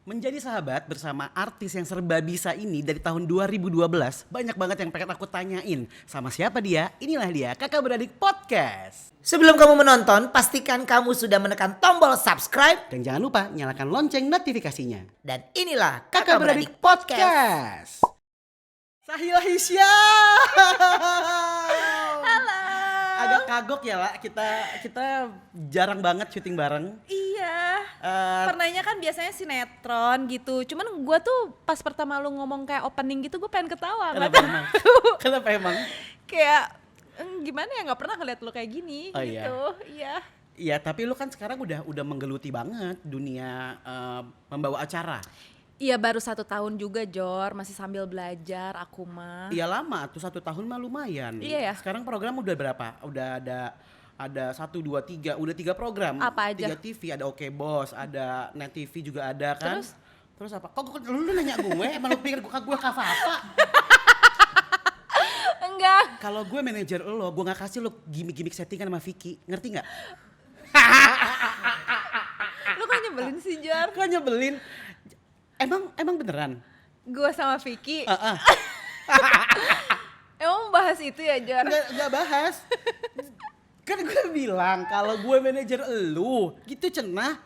Menjadi sahabat bersama artis yang serba bisa ini dari tahun 2012, banyak banget yang pengen aku tanyain. Sama siapa dia? Inilah dia, Kakak Beradik Podcast. Sebelum kamu menonton, pastikan kamu sudah menekan tombol subscribe. Dan jangan lupa nyalakan lonceng notifikasinya. Dan inilah Kakak Beradik Podcast. Sahila Hisya. Halo. Agak kagok ya lah, kita jarang banget syuting bareng. Iya. Pernahnya kan biasanya sinetron gitu. Cuman gue tuh pas pertama lu ngomong kayak opening gitu gue pengen ketawa. Kenapa emang? Kenapa emang? Kayak gimana ya, nggak pernah ngeliat lu kayak gini Oh, iya. gitu. Iya. Iya, tapi lu kan sekarang udah menggeluti banget dunia membawa acara. Iya baru 1 tahun juga Jor, masih sambil belajar aku mah. Iya lama tuh, 1 tahun mah lumayan. Iya ya. Sekarang program udah berapa? Udah ada 1, 2, 3, udah 3 program. Apa aja? 3 TV, ada Oke Bos, ada Net TV juga ada kan. Terus apa? Kok lu nanya gue? Emang lu pikir gue Kava apa? Enggak. Kalau gue manajer lo, gue gak kasih lo gimmick-gimmick settingan sama Vicky, ngerti gak? Lu kan nyebelin sih Jor. Kok nyebelin? Emang beneran? Gue sama Vicky. Ah. Emang bahas itu ya Jor? Nggak bahas. Kan gue bilang kalau gue manajer elu, gitu cenah.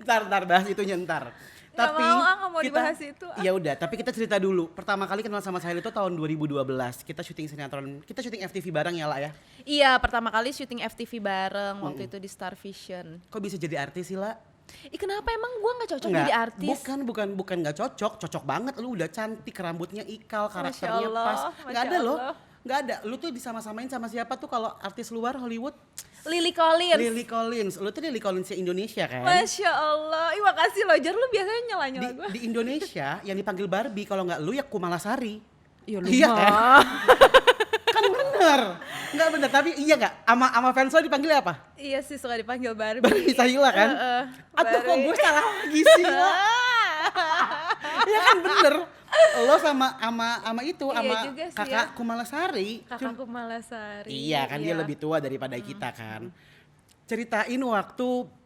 Ntar bahas itunya ntar. Nggak mau dibahas itu. Ya udah, tapi kita cerita dulu. Pertama kali kenal sama Sahil itu tahun 2012. Kita syuting sinetron, kita syuting FTV bareng ya lah ya. Iya, pertama kali syuting FTV bareng waktu itu di Star Vision. Kok bisa jadi artis sih lah? Kenapa emang gue nggak cocok jadi artis? Bukan nggak cocok banget. Lu udah cantik, rambutnya ikal, karakternya Masya Allah, pas. Nggak ada loh, Allah. nggak ada. Lu tuh disama-samain sama siapa tuh kalau artis luar Hollywood? Lily Collins. Lily Collins. Lu tuh Lily Collinsnya Indonesia kan? Masya Allah. Ih makasih loh Jar, lu biasanya nyela-nyela gue. Di Indonesia yang dipanggil Barbie, kalau nggak lu ya Kumalasari. Iya Iya kan? Kan bener. Nggak bener, tapi iya nggak? Ama fans lo dipanggilnya apa? Iya sih suka dipanggil Barbie. Barbie Sahila kan? Atau kok gue salah lagi sih? Iya kan bener. Lo sama itu Iya sama juga sih kakak ya. Kumalasari. Kakakku Malasari. Iya kan dia lebih tua daripada kita kan. Ceritain waktu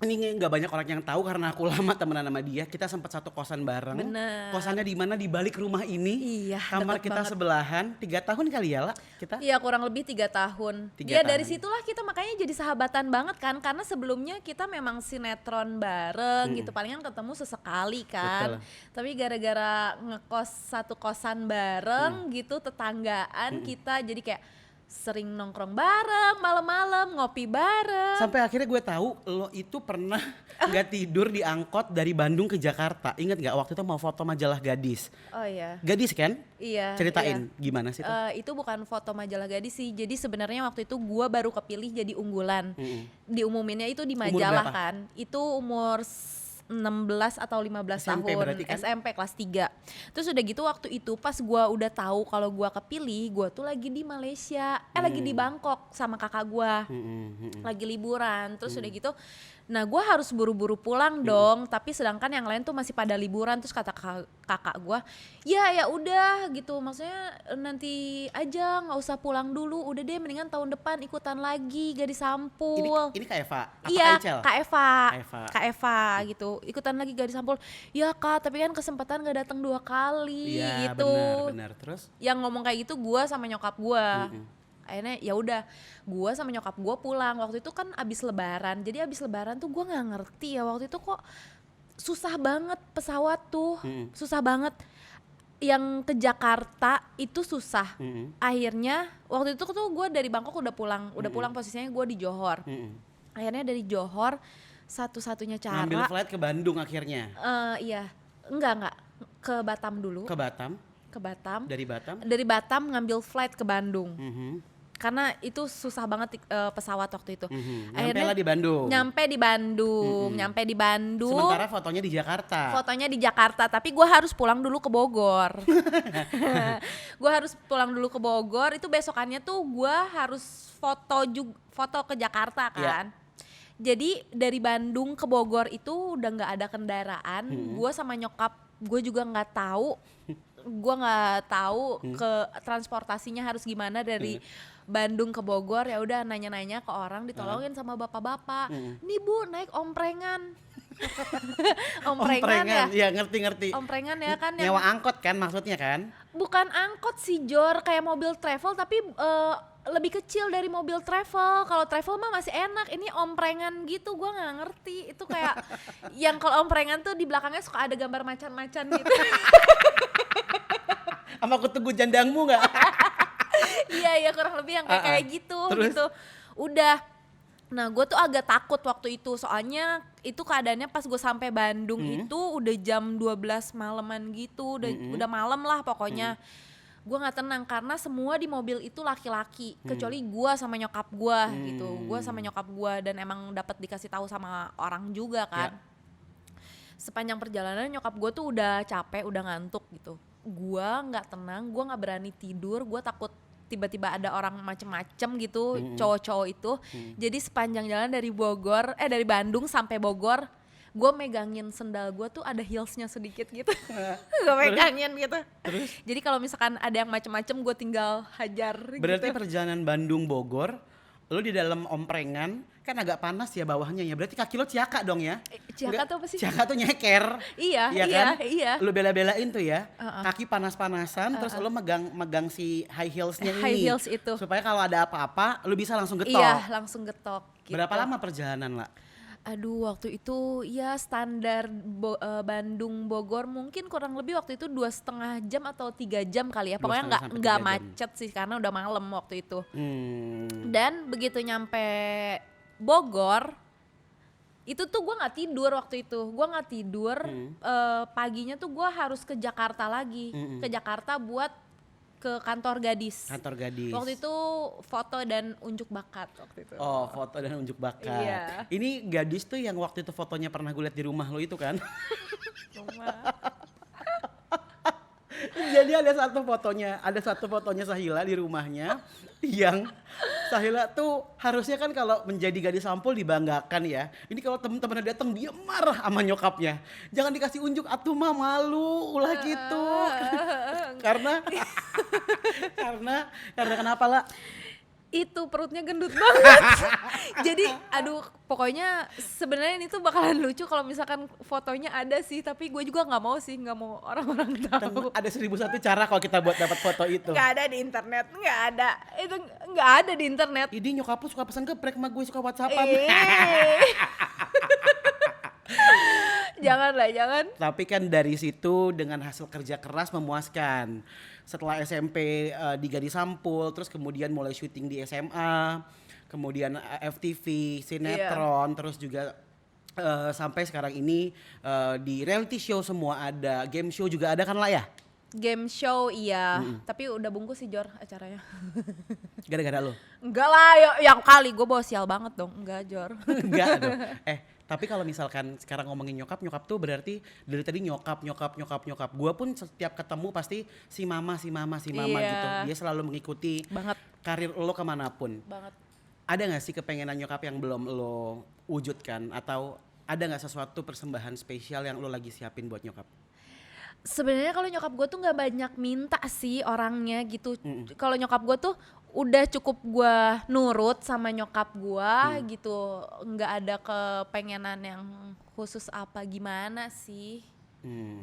ini nggak banyak orang yang tahu karena aku lama temenan sama dia. Kita sempat satu kosan bareng. Bener. Kosannya di mana? Di balik rumah ini. Iya, Kamar deket kita banget. sebelahan. 3 tahun kali ya lah kita. Iya kurang lebih 3 tahun. 3 Ya dari tahun. situlah kita makanya jadi sahabatan banget kan. Karena sebelumnya kita memang sinetron bareng gitu. Palingan ketemu sesekali kan. Betul. Tapi gara-gara ngekos satu kosan bareng gitu, tetanggaan kita jadi kayak sering nongkrong bareng, malam-malam ngopi bareng. Sampai akhirnya gue tahu lo itu pernah nggak tidur di angkot dari Bandung ke Jakarta. Ingat nggak waktu itu mau foto majalah Gadis? Oh iya. Gadis kan? Iya. Ceritain iya. gimana sih itu? Itu bukan foto majalah Gadis sih. Jadi sebenarnya waktu itu gua baru kepilih jadi unggulan. Diumuminnya itu di Umur majalah berapa? kan. Itu umur 16 atau 15 SMP tahun. berarti kan? SMP kelas 3. Terus udah gitu waktu itu pas gua udah tahu kalau gua kepilih, gua tuh lagi di Malaysia. Lagi di Bangkok sama kakak gua. Lagi liburan. Terus udah gitu nah gue harus buru-buru pulang dong, tapi sedangkan yang lain tuh masih pada liburan. Terus kata kakak gue, ya udah gitu, maksudnya nanti aja nggak usah pulang dulu, udah deh mendingan tahun depan ikutan lagi Gadis Sampul. Ini Kak Eva? Apa Iya Kak Ecel? Kak Eva gitu, ikutan lagi Gadis Sampul. Ya Kak, tapi kan kesempatan gak datang 2 kali Iya gitu. benar. Terus? Yang ngomong kayak gitu gue sama nyokap gue. Akhirnya ya udah gue sama nyokap gue pulang. Waktu itu kan abis lebaran, jadi abis lebaran tuh gue nggak ngerti ya waktu itu kok susah banget pesawat tuh. Susah banget. Yang ke Jakarta itu susah. Akhirnya waktu itu tuh gue dari Bangkok udah pulang posisinya gue di Johor. Akhirnya dari Johor satu-satunya cara Ngambil flight ke Bandung akhirnya? iya enggak ke Batam dulu. Ke Batam? Ke Batam. Dari Batam? Ngambil flight ke Bandung. Karena itu susah banget pesawat waktu itu. Nyampe lah di Bandung? Nyampe di Bandung. Sementara fotonya di Jakarta? Fotonya di Jakarta, tapi gue harus pulang dulu ke Bogor. Itu besokannya tuh gue harus foto ke Jakarta kan. Jadi dari Bandung ke Bogor itu udah nggak ada kendaraan. Gue sama nyokap gue juga nggak tahu ke transportasinya harus gimana dari Bandung ke Bogor, ya udah nanya-nanya ke orang, ditolongin sama bapak-bapak. Nih Bu, naik omprengan. Omprengan ya? Iya, ngerti. Omprengan ya kan, yang Nyewa angkot kan maksudnya kan? bukan angkot sih Jor, kayak mobil travel tapi lebih kecil dari mobil travel. Kalau travel mah masih enak, ini omprengan gitu, gua nggak ngerti. Itu kayak yang kalau omprengan tuh di belakangnya suka ada gambar macan-macan gitu. Sama kutu jandangmu nggak? Iya kurang lebih yang kayak gitu Terus? gitu. Udah. Nah gue tuh agak takut waktu itu, soalnya itu keadaannya pas gue sampai Bandung itu udah jam 12 malaman gitu, udah malam lah pokoknya. Gue nggak tenang karena semua di mobil itu laki-laki, kecuali gue sama nyokap gue gitu. Gue sama nyokap gue, dan emang dapat dikasih tahu sama orang juga kan. Sepanjang perjalanan nyokap gue tuh udah capek, udah ngantuk gitu. Gue nggak tenang, gue nggak berani tidur, gue takut tiba-tiba ada orang macem-macem gitu, cowok-cowok itu. Jadi sepanjang jalan dari Bandung sampai Bogor, gue megangin sendal gue tuh ada heelsnya sedikit gitu. Gue megangin gitu. Terus? Jadi kalau misalkan ada yang macem-macem gue tinggal hajar. Berarti gitu. perjalanan Bandung Bogor, lu di dalam omprengan kan agak panas ya bawahnya ya. Berarti kaki lo ciaka dong ya? Ciaka tuh apa sih? Ciaka tuh nyeker. Iya, kan? iya. Lu bela-belain tuh ya. Kaki panas-panasan, terus lu megang si high heelsnya ini. High heels itu. Supaya kalau ada apa-apa, lu bisa langsung getok. Iya, langsung getok. Gitu. Berapa lama perjalanan lah? Aduh, waktu itu ya standar Bandung Bogor mungkin kurang lebih waktu itu 2,5 jam atau 3 jam kali ya. Pokoknya 2,5 sampai 3 nggak jam. macet sih karena udah malam waktu itu. Hmm. Dan begitu nyampe Bogor, itu tuh gue nggak tidur waktu itu. Gue nggak tidur. Paginya tuh gue harus ke Jakarta lagi, ke Jakarta buat ke kantor gadis. Kantor gadis. Waktu itu foto dan unjuk bakat waktu itu. Oh, foto dan unjuk bakat. Iya. Ini gadis tuh yang waktu itu fotonya pernah gue liat di rumah lo itu kan? Jadi ada satu fotonya Sahila di rumahnya yang Sahila tuh harusnya kan kalau menjadi gadis sampul dibanggakan ya. Ini kalau temen-temennya datang dia marah sama nyokapnya. Jangan dikasih unjuk, atuh mah malu ulah gitu. karena kenapa lah? Itu perutnya gendut banget. Jadi aduh, pokoknya sebenarnya ini tuh bakalan lucu kalau misalkan fotonya ada sih, tapi gue juga nggak mau orang-orang tahu. Ada 1001 cara kalau kita buat dapat foto itu. Nggak ada di internet, nggak ada. Itu nggak ada di internet. Ini nyokap lu suka pesan geprek sama gue suka WhatsAppan. Jangan. Tapi kan dari situ dengan hasil kerja keras memuaskan. Setelah SMP di Gadis Sampul, terus kemudian mulai syuting di SMA, kemudian FTV, sinetron, terus juga sampai sekarang ini di reality show semua ada, game show juga ada kan lah ya? Game show iya, tapi udah bungkus sih Jor acaranya. Gara-gara lo? Enggak lah, yang kali gue bawa sial banget dong, enggak Jor. Enggak dong. Tapi kalau misalkan sekarang ngomongin nyokap tuh berarti dari tadi nyokap. Gue pun setiap ketemu pasti si mama gitu. Dia selalu mengikuti Banget. karir lo kemanapun. Banget. Ada gak sih kepengenan nyokap yang belum lo wujudkan? Atau ada gak sesuatu persembahan spesial yang lo lagi siapin buat nyokap? Sebenarnya kalau nyokap gue tuh nggak banyak minta sih orangnya gitu. Kalau nyokap gue tuh udah cukup gue nurut sama nyokap gue gitu. Nggak ada kepengenan yang khusus apa gimana sih.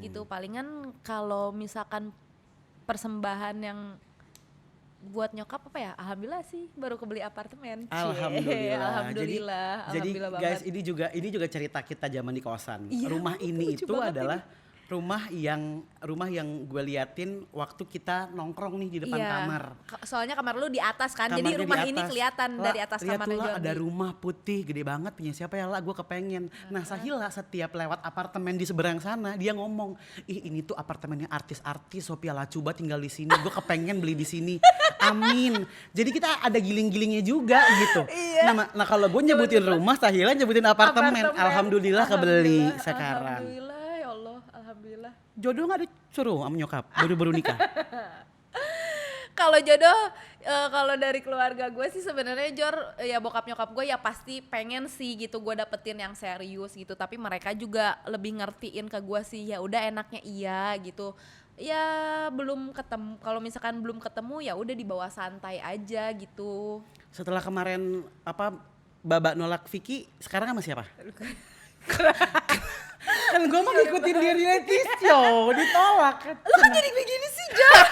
Gitu palingan kalau misalkan persembahan yang buat nyokap apa ya? Alhamdulillah sih baru kebeli apartemen. Alhamdulillah. Jadi Alhamdulillah guys banget. ini juga cerita kita zaman di kosan. Iya, Rumah ini lucu itu banget adalah rumah yang gue liatin waktu kita nongkrong nih di depan kamar. Soalnya kamar lu di atas kan, Kamarnya jadi rumah di ini atas. kelihatan dari atas Lihat kamarnya tuh lah, Jordi. ada rumah putih gede banget punya siapa ya lah, gue kepengen. Nah Sahila setiap lewat apartemen di seberang sana dia ngomong, ih ini tuh apartemennya artis-artis, Sophia Lacuba tinggal di sini, gue kepengen beli di sini. Amin. Jadi kita ada giling-gilingnya juga gitu. Iya. Nah kalau gue nyebutin rumah, Sahila nyebutin apartemen. Alhamdulillah kebeli sekarang. Alhamdulillah ya Allah, alhamdulillah. Jodoh gak disuruh sama nyokap, baru nikah? Kalau jodoh, kalau dari keluarga gue sih sebenarnya Jor, ya bokap nyokap gue ya pasti pengen sih gitu gue dapetin yang serius gitu. Tapi mereka juga lebih ngertiin ke gue sih, ya udah enaknya iya gitu. Ya belum ketemu, kalau misalkan belum ketemu ya udah dibawa santai aja gitu. Setelah kemarin Babak nolak Vicky, sekarang sama siapa? Kan gue mau ngikutin di reality show, ditolak. Lu kan jadi begini sih, Jar.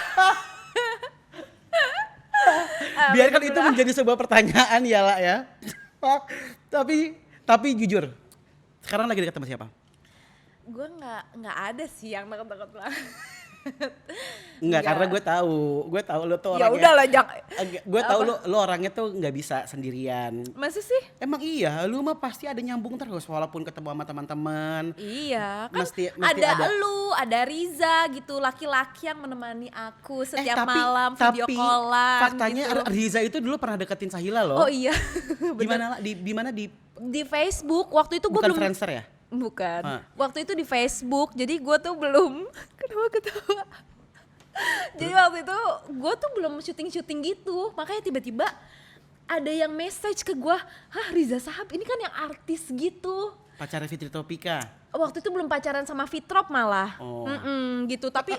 Biarkan itu menjadi sebuah pertanyaan ya lah ya. tapi jujur, sekarang lagi dekat sama siapa? Gue nggak ada sih yang deket-deket lah. Enggak, karena gue tahu lo tuh orangnya. Ya udah lah, Jak. Gue tahu lo orangnya tuh nggak bisa sendirian. Masa sih? Emang iya, lu mah pasti ada nyambung terus walaupun ketemu sama teman-teman. Iya, kan Mesti ada elu, ada Riza gitu, laki-laki yang menemani aku setiap malam video callan. Faktanya gitu. Riza itu dulu pernah deketin Sahila loh. Oh iya. Gimana lah? Di mana di Facebook waktu itu gue bukan belum. Friendster ya? Bukan. Ah. Waktu itu di Facebook, jadi gue tuh belum. Kenapa ketawa? Jadi waktu itu gue tuh belum syuting gitu, makanya tiba-tiba ada yang message ke gue, hah Riza Shahab ini kan yang artis gitu. Pacarnya Fitri Tropika. Waktu itu belum pacaran sama Fitrop malah. Oh. Gitu, tapi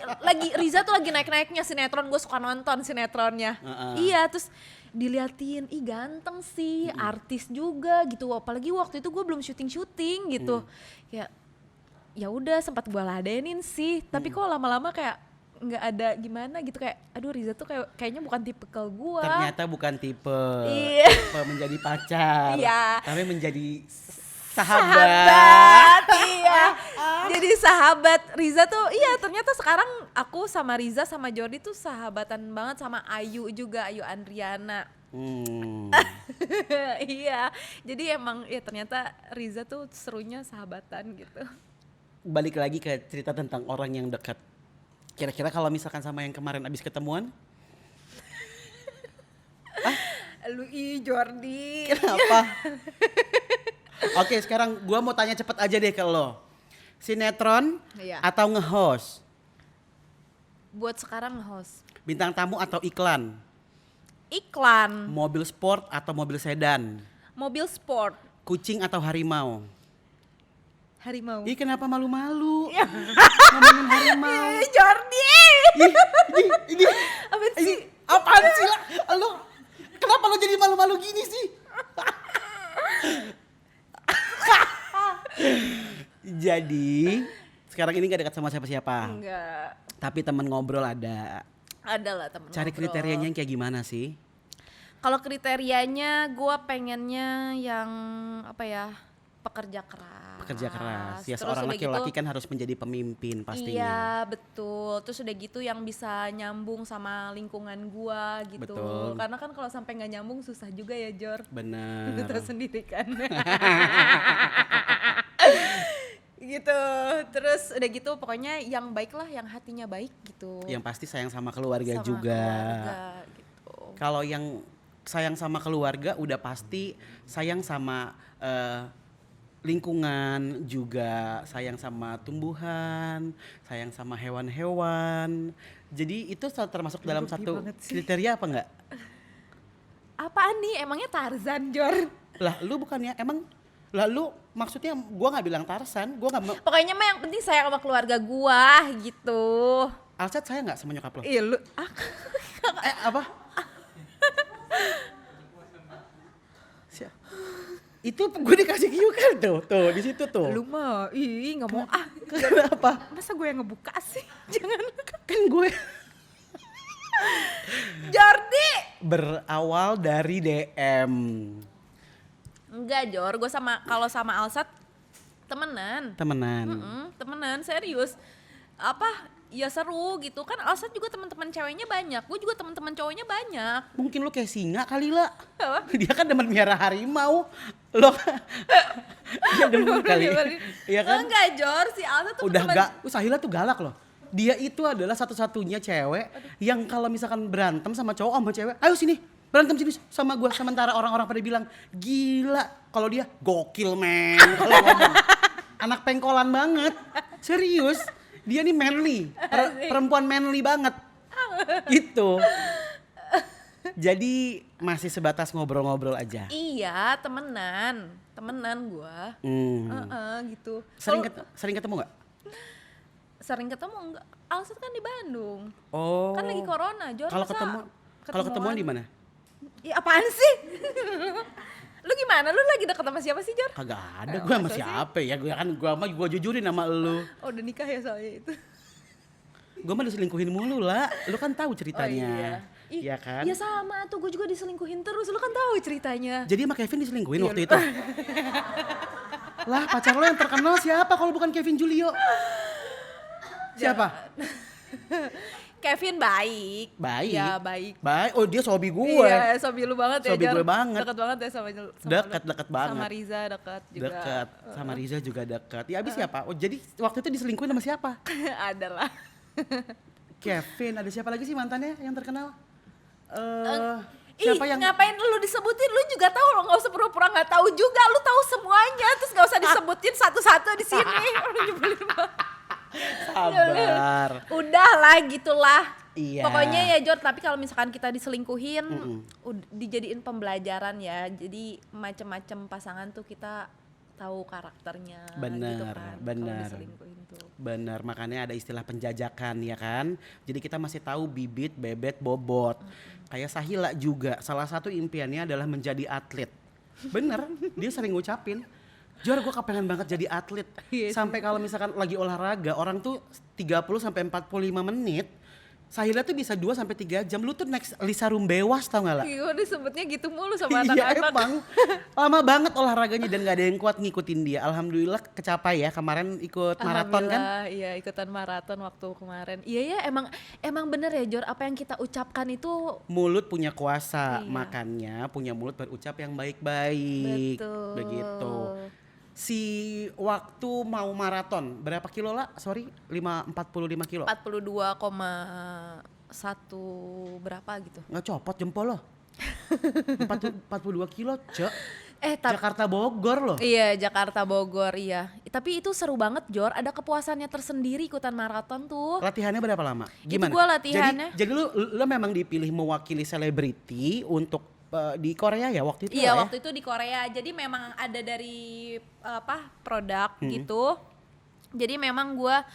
Riza tuh lagi naik-naiknya sinetron, gue suka nonton sinetronnya. Iya, terus diliatin, ih ganteng sih, artis juga gitu. Apalagi waktu itu gue belum syuting gitu. Ya udah sempat gue ladenin sih, tapi kok lama-lama kayak nggak ada gimana gitu, kayak aduh Riza tuh kayaknya bukan tipikal gue. Ternyata bukan tipe menjadi pacar, Iya. tapi menjadi sahabat. Iya. Jadi sahabat Riza tuh, iya ternyata sekarang aku sama Riza sama Jordi tuh sahabatan banget, sama Ayu juga, Ayu Andriana. Iya, jadi emang ya ternyata Riza tuh serunya sahabatan gitu. Balik lagi ke cerita tentang orang yang dekat. Kira-kira kalau misalkan sama yang kemarin abis ketemuan? Lu Jordi. Kenapa? Oke, sekarang gua mau tanya cepet aja deh ke lo. Sinetron Iya. atau nge-host? Buat sekarang host. Bintang tamu atau iklan? Iklan, Mobil sport atau mobil sedan? mobil sport, Kucing atau harimau? harimau. Ih, kenapa malu-malu? Ngomongin harimau. Jordi. Ini Apaan sih? apaan sih lah? Lo kenapa lo jadi malu-malu gini sih? Jadi sekarang ini gak dekat sama siapa-siapa. Enggak. Tapi temen ngobrol ada. Ada lah temen Cari ngobrol. kriterianya yang kayak gimana sih? Kalau kriterianya gue pengennya yang apa ya, pekerja keras. Pekerja keras. Ya Terus seorang udah laki-laki gitu, kan harus menjadi pemimpin pastinya. iya betul. Terus udah gitu yang bisa nyambung sama lingkungan gua gitu. Betul. Karena kan kalau sampai nggak nyambung susah juga ya Jor. Lu Bener. tahu sendiri kan. Gitu. Terus udah gitu pokoknya yang baik lah, yang hatinya baik gitu. Yang pasti sayang sama keluarga Sama juga. keluarga, gitu. Kalau yang sayang sama keluarga udah pasti sayang sama lingkungan, juga sayang sama tumbuhan, sayang sama hewan-hewan. Jadi itu termasuk dalam satu kriteria apa enggak? Apaan nih? Emangnya Tarzan, Jor? Lah lu bukannya emang, lah lu maksudnya gua nggak bilang Tarzan, gua nggak Pokoknya mah yang penting sayang sama keluarga gua gitu. Alsat saya nggak sama nyokap lo? Iya lu. Apa? Itu gue dikasih cue kan tuh di situ tuh. Lu mah, ih nggak mau Kenapa? Masa gue yang ngebuka sih? Jangan. Kan gue Jordi. berawal dari DM. Enggak Jor, gue kalau sama Alsat temenan. Temenan serius. Ya seru gitu kan, Alsat juga teman-teman ceweknya banyak, gue juga teman-teman cowoknya banyak. Mungkin lo kayak singa kali lah. Apa? Dia kan demen miara harimau. Lo dia demen kali. Iya kan? Enggak Jor, si Alsat tuh Udah temen- gak, Sahila tuh galak loh. Dia itu adalah satu-satunya cewek yang kalau misalkan berantem sama cowok sama cewek, ayo sini berantem sini sama gue. Sementara orang-orang pada bilang gila, kalau dia gokil men. Kalau ngomong anak pengkolan banget, serius. Dia nih manly, perempuan manly banget, gitu. Jadi masih sebatas ngobrol-ngobrol aja. Iya, temenan gue. Hmm. Gitu. Sering ketemu nggak? sering ketemu enggak. Alsat kan di Bandung. Oh. Kan lagi corona, Jor. Kalau masa ketemuan di mana? Ih, apaan sih? Lu gimana? Lu lagi deket sama siapa sih, Jor? Kagak ada, gue sama masa sih? siapa ya? Gue jujurin sama lu. Oh, udah nikah ya soalnya itu. Gue mah diselingkuhin mulu lah, lu kan tahu ceritanya. Ih, Iya kan? Ya sama tuh, gue juga diselingkuhin terus. Lu kan tahu ceritanya. Jadi sama Kevin diselingkuhin Iya, waktu itu? Lah pacar lo yang terkenal siapa kalau bukan Kevin Julio? Siapa? Kevin baik. Baik. Ya baik. Baik, oh dia sobi gue. Iya, sobi lu banget ya. Sobi Jar. gue banget. Deket banget ya sama Deket banget. Sama Riza deket juga. Dekat, sama Riza juga dekat. Ya abis siapa? Oh jadi waktu itu diselingkuhin sama siapa? Adalah. Kevin, ada siapa lagi sih mantannya yang terkenal? Siapa yang ngapain lu disebutin? Lu juga tahu, lo nggak usah pura-pura nggak tahu juga. Lu tahu semuanya, terus nggak usah disebutin satu-satu di sini. Udah nyebelin banget. Sabar. Udah lah gitulah. Iya. Pokoknya ya Jor, tapi kalau misalkan kita diselingkuhin, dijadiin pembelajaran ya. Jadi macam-macam pasangan tuh kita tahu karakternya. Bener, gitu kan, bener. kalau diselingkuhin tuh. Bener, makanya ada istilah penjajakan ya kan. Jadi kita masih tahu bibit, bebet, bobot. Kayak Sahila juga, salah satu impiannya adalah menjadi atlet. Bener, dia sering ngucapin, Jor gue kepengen banget jadi atlet. Yes. Sampai kalau misalkan lagi olahraga, orang tuh 30-45 menit, Sahila tuh bisa 2-3 jam. Lu tuh next Lisa Rumbewas tau gak lah? Iya, disebutnya gitu mulu sama Iya anak-anak. emang, lama banget olahraganya dan gak ada yang kuat ngikutin dia. Alhamdulillah kecapai ya, kemarin ikut maraton kan? Iya, ikutan maraton waktu kemarin. Iya ya, emang bener ya Jor, apa yang kita ucapkan itu Mulut punya kuasa, Iya. makanya punya mulut berucap yang baik-baik. betul. Begitu. Si waktu mau maraton, berapa kilo lah? Sorry, 45 kilo. 42,1 berapa gitu. Nggak copot jempol lo. 42 kilo, Cek. Tapi Jakarta Bogor loh. iya, Jakarta Bogor, iya. Tapi itu seru banget Jor, ada kepuasannya tersendiri ikutan maraton tuh. Latihannya berapa lama? Itu Gimana? gua latihannya. Jadi lu memang dipilih mewakili selebriti untuk di Korea ya waktu itu Iya, ya? waktu itu di Korea. Jadi memang ada dari produk gitu. Jadi memang gua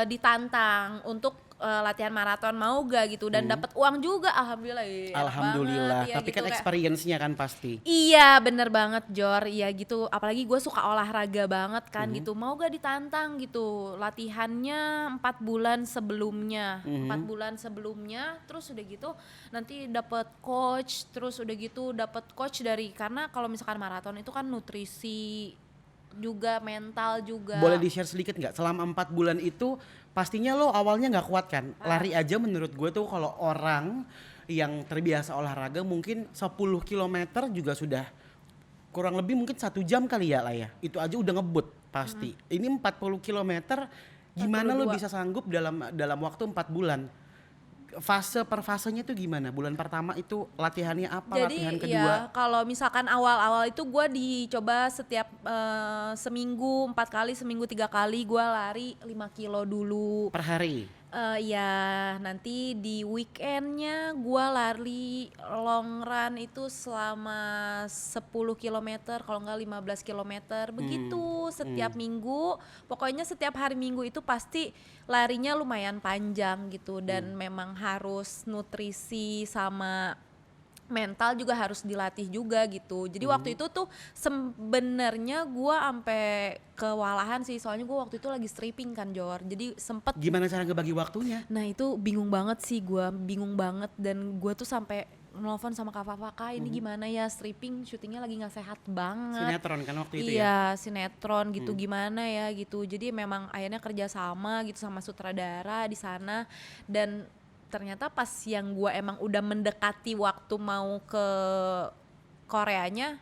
ditantang untuk latihan maraton, mau gak gitu, dan dapat uang juga, alhamdulillah. Enak Alhamdulillah, banget, ya, tapi gitu, kan kayak- experience-nya kan pasti. Iya bener banget Jor, iya gitu, apalagi gue suka olahraga banget kan gitu, mau gak ditantang gitu, latihannya 4 bulan sebelumnya, 4 bulan sebelumnya, terus udah gitu nanti dapat coach, terus udah gitu dapat coach dari, karena kalau misalkan maraton itu kan nutrisi juga, mental juga. Boleh di-share sedikit nggak? Selama 4 bulan itu pastinya lo awalnya nggak kuat kan? Lari aja menurut gue tuh kalau orang yang terbiasa olahraga mungkin 10 km juga sudah kurang lebih mungkin 1 jam kali ya lah ya. Itu aja udah ngebut pasti. Ini 40 km gimana lo 42. bisa sanggup dalam waktu 4 bulan? Fase per fasenya tuh gimana? Bulan pertama itu latihannya apa? Jadi Latihan kedua? ya kalau misalkan awal-awal itu gue dicoba setiap seminggu 4 kali, seminggu 3 kali gue lari 5 kilo dulu. Per hari? Ya nanti di weekendnya gue lari long run itu selama 10 km, kalau nggak 15 km begitu setiap minggu. Pokoknya setiap hari minggu itu pasti larinya lumayan panjang gitu, dan memang harus nutrisi sama mental juga harus dilatih juga gitu. Jadi waktu itu tuh sebenarnya gua ampe kewalahan sih, soalnya gua waktu itu lagi stripping kan Jor. Jadi sempet, Gimana cara ngebagi waktunya? nah itu bingung banget sih, gua bingung banget, dan gua tuh sampai nelfon sama Kak Fafa, Kak ini gimana ya, stripping syutingnya lagi nggak sehat banget. Sinetron kan waktu itu ya? Iya, sinetron gitu, gimana ya gitu. Jadi memang akhirnya kerja sama gitu sama sutradara di sana, dan ternyata pas yang gua emang udah mendekati waktu mau ke Koreanya,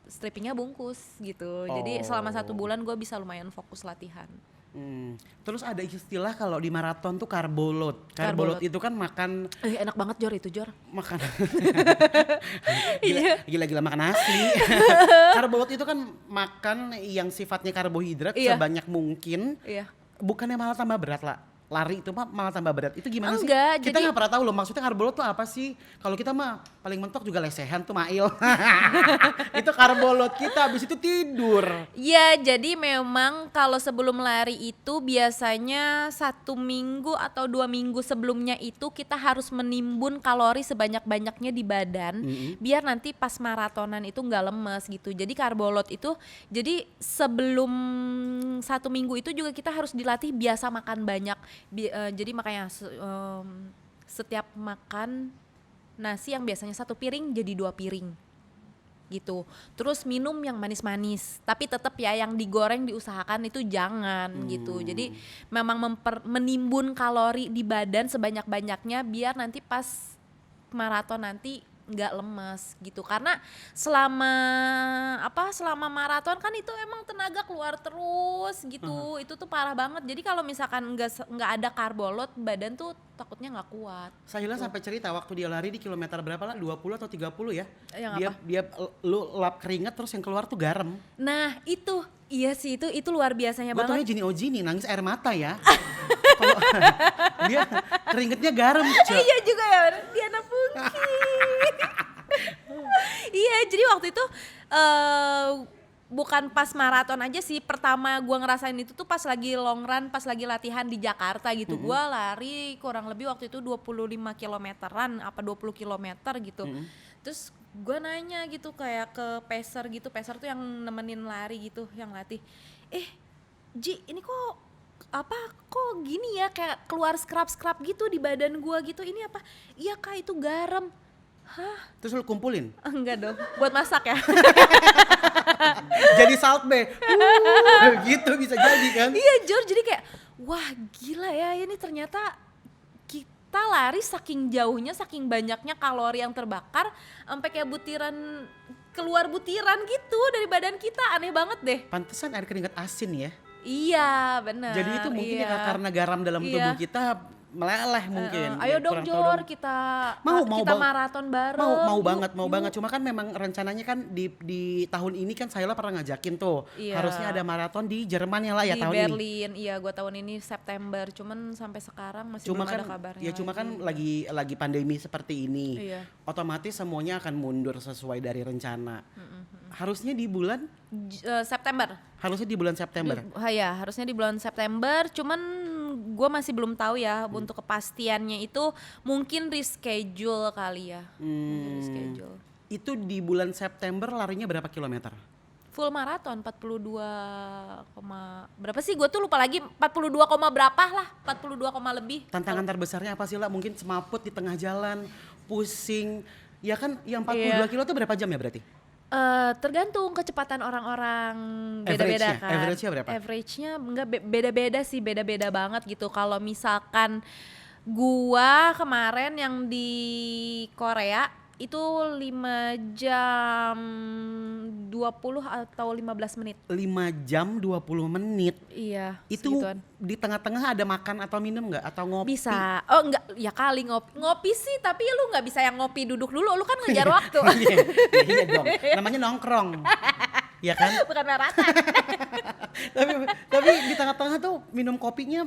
strippingnya bungkus gitu. Jadi selama 1 bulan gua bisa lumayan fokus latihan. Terus ada istilah kalau di maraton tuh carbo load. Carbo load Carbo load. itu kan makan Enak banget Jor itu Jor. gila-gila makan nasi. Carbo load itu kan makan yang sifatnya karbohidrat Iya. sebanyak mungkin. Iya. Bukannya malah tambah berat lah. lari itu malah tambah berat. Itu gimana sih? Enggak, Kita jadi- nggak pernah tahu loh maksudnya karbolot tuh apa sih. Kalau kita mah paling mentok juga lesehan tuh Mail. Itu karbolot kita habis itu tidur. Ya, jadi memang kalau sebelum lari itu biasanya 1 minggu atau 2 minggu sebelumnya itu kita harus menimbun kalori sebanyak-banyaknya di badan, biar nanti pas maratonan itu nggak lemes gitu. Jadi karbolot itu, jadi sebelum 1 minggu itu juga kita harus dilatih biasa makan banyak. Jadi makanya setiap makan nasi yang biasanya 1 piring jadi 2 piring. Gitu. Terus minum yang manis-manis, tapi tetap ya yang digoreng diusahakan itu jangan gitu. Jadi memang menimbun kalori di badan sebanyak-banyaknya biar nanti pas maraton nanti nggak lemes gitu. Karena selama maraton kan itu emang tenaga keluar terus gitu. Itu tuh parah banget. Jadi kalau misalkan nggak ada karbolot, badan tuh takutnya nggak kuat. Sahila sampai cerita waktu dia lari di kilometer berapa lah? 20 atau 30 ya? Yang dia apa? dia lu lap keringat terus yang keluar tuh garam. Nah itu, iya sih itu luar biasanya Gue taunya banget. Gini Ojini nangis air mata ya. Kalau dia keringetnya garam, Cok. Iya juga ya, Diana Pungki. Iya, jadi waktu itu bukan pas maraton aja sih, pertama gua ngerasain itu tuh pas lagi long run, pas lagi latihan di Jakarta gitu. Gua lari kurang lebih waktu itu 25 kilometeran apa 20 kilometer gitu. Terus gua nanya gitu kayak ke peser gitu, peser tuh yang nemenin lari gitu, yang latih. Ji, ini kok gini ya, kayak keluar scrub gitu di badan gua gitu. Ini apa? Iya Kak, itu garam. Hah? Terus lu kumpulin. Enggak dong, buat masak ya. Jadi salt bay. Gitu bisa jadi kan. Iya Jor, jadi kayak wah gila ya, ini ternyata kita lari saking jauhnya, saking banyaknya kalori yang terbakar sampai kayak keluar butiran gitu dari badan kita, aneh banget deh. Pantesan air keringat asin ya. Iya benar. Jadi itu mungkin iya. ya karena garam dalam Iya. tubuh kita meleleh mungkin. Ayo Ya, dong kurang tahu Jor, dong. kita Mau maraton bareng. mau Yuk, banget yuk. cuma kan memang rencananya kan di tahun ini kan Sahila pernah ngajakin tuh Iya. harusnya ada maraton di Jerman ya lah ya Di tahun ini. Berlin, iya gua tahun ini September, cuman sampai sekarang masih Cuma belum kan ada kabarnya. ya cuma kan lagi pandemi seperti ini. Iya. Otomatis semuanya akan mundur sesuai dari rencana. Harusnya di bulan September. harusnya di bulan September. Ya, harusnya di bulan September, cuman gue masih belum tahu ya untuk kepastiannya itu, mungkin reschedule kali ya. Mungkin reschedule. Itu di bulan September larinya berapa kilometer? Full maraton 42, berapa sih? Gue tuh lupa lagi, 42, berapa lah, 42, lebih. Tantangan terbesarnya apa sih lah? Mungkin semaput di tengah jalan, pusing. Ya kan yang 42 Iya. kilo itu berapa jam ya berarti? Tergantung kecepatan orang-orang, beda-beda Average-nya? kan. Average-nya berapa? Average-nya enggak beda-beda sih, beda-beda banget gitu. Kalau misalkan gua kemarin yang di Korea itu 5 jam 20 atau 15 menit. 5 jam 20 menit. Iya, Itu segituan. di tengah-tengah ada makan atau minum nggak? Atau ngopi? Bisa. Oh enggak, ya kali ngopi sih, tapi lu nggak bisa yang ngopi duduk dulu, lu kan ngejar waktu. Iya, iya dong. Namanya nongkrong. Ya kan? Bukan maraton. tapi di tengah-tengah tuh minum kopinya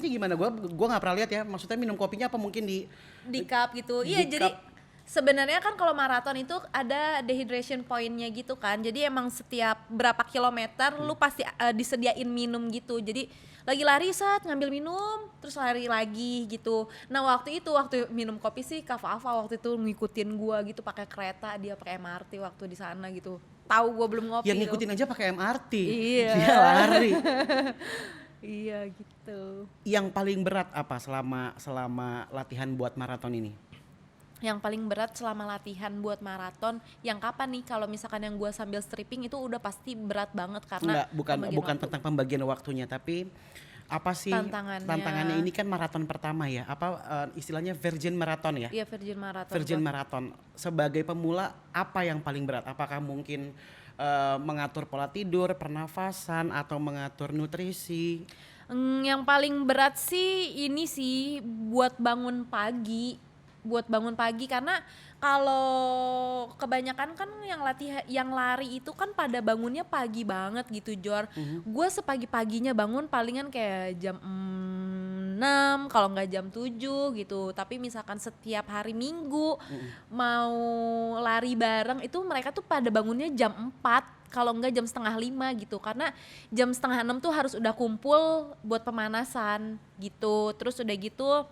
gimana? Gua nggak pernah lihat ya. Maksudnya minum kopinya apa mungkin di Cup gitu. Di Iya, jadi cup. sebenarnya kan kalau maraton itu ada dehydration point-nya gitu kan. Jadi emang setiap berapa kilometer lu pasti disediain minum gitu. Jadi lagi lari ngambil minum, terus lari lagi gitu. Nah, waktu minum kopi sih Kak Fafa waktu itu ngikutin gua gitu pakai kereta, dia pakai MRT waktu di sana gitu. Tahu gua belum ngopi. yang tuh. ngikutin aja pakai MRT. Iya. Dia lari. Iya gitu. Yang paling berat apa selama latihan buat maraton ini? Yang paling berat selama latihan buat maraton yang kapan nih? Kalau misalkan yang gua sambil stripping itu udah pasti berat banget karena Enggak, bukan waktu. tentang pembagian waktunya, tapi apa sih tantangannya ini kan maraton pertama ya? Apa istilahnya virgin maraton ya? Iya, Virgin Marathon. Virgin Marathon. Sebagai pemula apa yang paling berat? Apakah mungkin mengatur pola tidur, pernafasan atau mengatur nutrisi? Yang paling berat sih ini sih buat bangun pagi. Karena kalau kebanyakan kan yang lari itu kan pada bangunnya pagi banget gitu Jor. Gue sepagi-paginya bangun palingan kayak jam 6, kalau nggak jam 7 gitu. Tapi misalkan setiap hari Minggu mau lari bareng itu mereka tuh pada bangunnya jam 4, kalau enggak jam setengah 5 gitu. Karena jam setengah 6 tuh harus udah kumpul buat pemanasan gitu. Terus udah gitu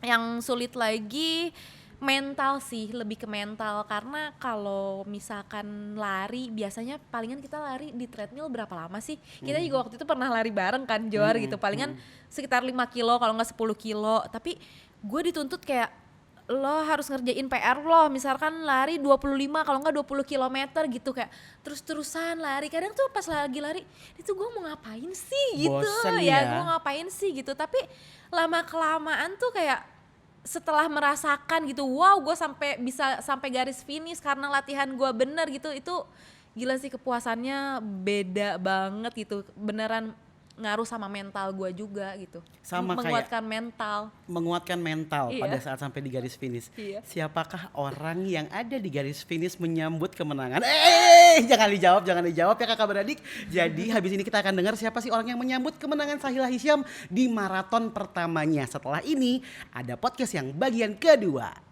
yang sulit lagi mental sih, lebih ke mental. Karena kalau misalkan lari, biasanya palingan kita lari di treadmill berapa lama sih? Kita juga waktu itu pernah lari bareng kan, Jor gitu. Palingan sekitar 5 kilo kalau nggak 10 kilo. Tapi gue dituntut kayak, lo harus ngerjain PR lo, misalkan lari 25 kalau nggak 20 kilometer gitu, kayak terus-terusan lari. Kadang tuh pas lagi lari, itu gue mau ngapain sih gitu. Bosen Ya ya. gue ngapain sih gitu. Tapi lama-kelamaan tuh kayak setelah merasakan gitu, wow gue bisa sampai garis finish karena latihan gue bener gitu, itu gila sih, kepuasannya beda banget gitu, beneran ngaruh sama mental gue juga gitu. Sama menguatkan mental. menguatkan mental Iya. pada saat sampai di garis finish. Iya. Siapakah orang yang ada di garis finish menyambut kemenangan? Jangan dijawab ya kakak beradik. Jadi habis ini kita akan dengar siapa sih orang yang menyambut kemenangan Sahila Hisham di maraton pertamanya. Setelah ini ada podcast yang bagian kedua.